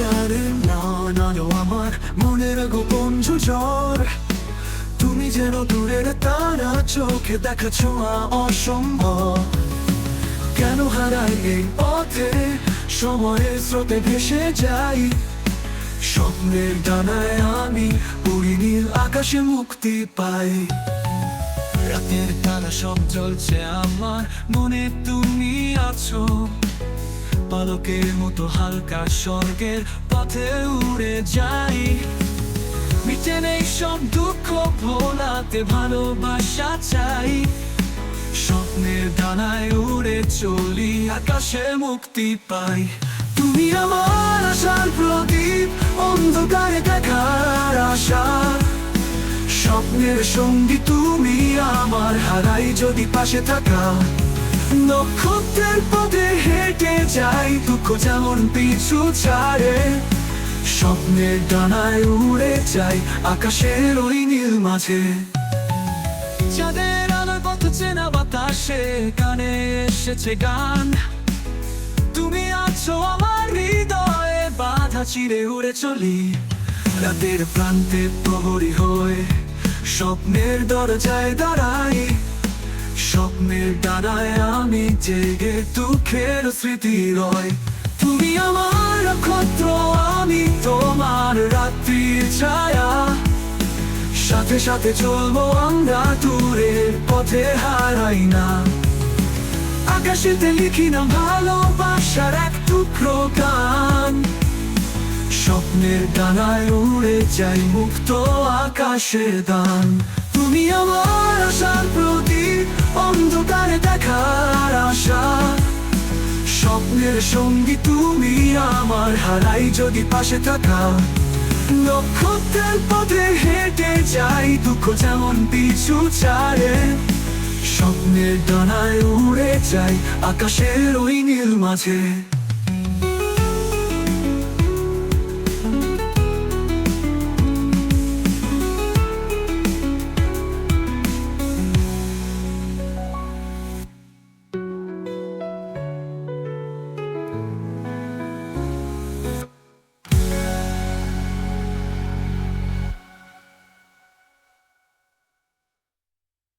কানে নাও আমার মনের গোপন ঝড়। তুমি যেন দূরের তারা, চোখে দেখা ছোঁয়া অসম্ভব। কেন হারাই এই পথে, সময়ের স্রোতে ভেসে যাই। স্বপ্নের ডানায় আমি উড়ি, নীল আকাশে মুক্তি পাই। রাতের তারা সব জ্বলছে আমার মনে, তুমি আছো পালকের মতো হালকা, স্বর্গের পথে উড়ে যাই। মিটে নেই সব দুঃখ, ভোলাতে ভালোবাসা চাই। স্বপ্নের ডানায় উড়ে চলি, আকাশে মুক্তি পাই। তুমি আমার আশার প্রদীপ, অন্ধকারে দেখার আশা। স্বপ্নের সঙ্গী তুমি আমার, হারাই যদি পাশে থাকা। নক্ষত্রের পথে হেঁটে যাই, দুঃখ যেমন পিছু ছাড়ে। স্বপ্নের ডানায় উড়ে যাই, আকাশের ওই নীল মাঝে। চাঁদের আলোয় পথ চেনা বাতাসে, কানে এসেছে গান। তুমি আছো আমার হৃদয়ে, বাধা চিরে উড়ে চলি। রাতের প্রান্তে প্রহরী হয়ে স্বপ্নের দরজায় দাঁড়াই। স্বপ্নের ডানায় আমি জেগে, দুঃখের স্মৃতি রয়। তুমি আমার নক্ষত্র, আমি তোমার রাত্রির ছায়া। সাথে সাথে চলবো আমরা, দূরের পথে হারাই না। আকাশেতে লিখি না ভালোবাসার এক টুকরো গান। স্বপ্নের ডানায় উড়ে যাই, মুক্ত আকাশের দান। তুমি আমার আশার প্রদীপ, অন্ধকারে দেখার আশা। স্বপ্নের সঙ্গী তুমি আমার, হারাই যদি পাশে থাকা। নক্ষত্রের পথে হেঁটে যাই, দুঃখ যেমন পিছু ছাড়ে। স্বপ্নের ডানায় উড়ে যাই, আকাশের ওই নীল মাঝে।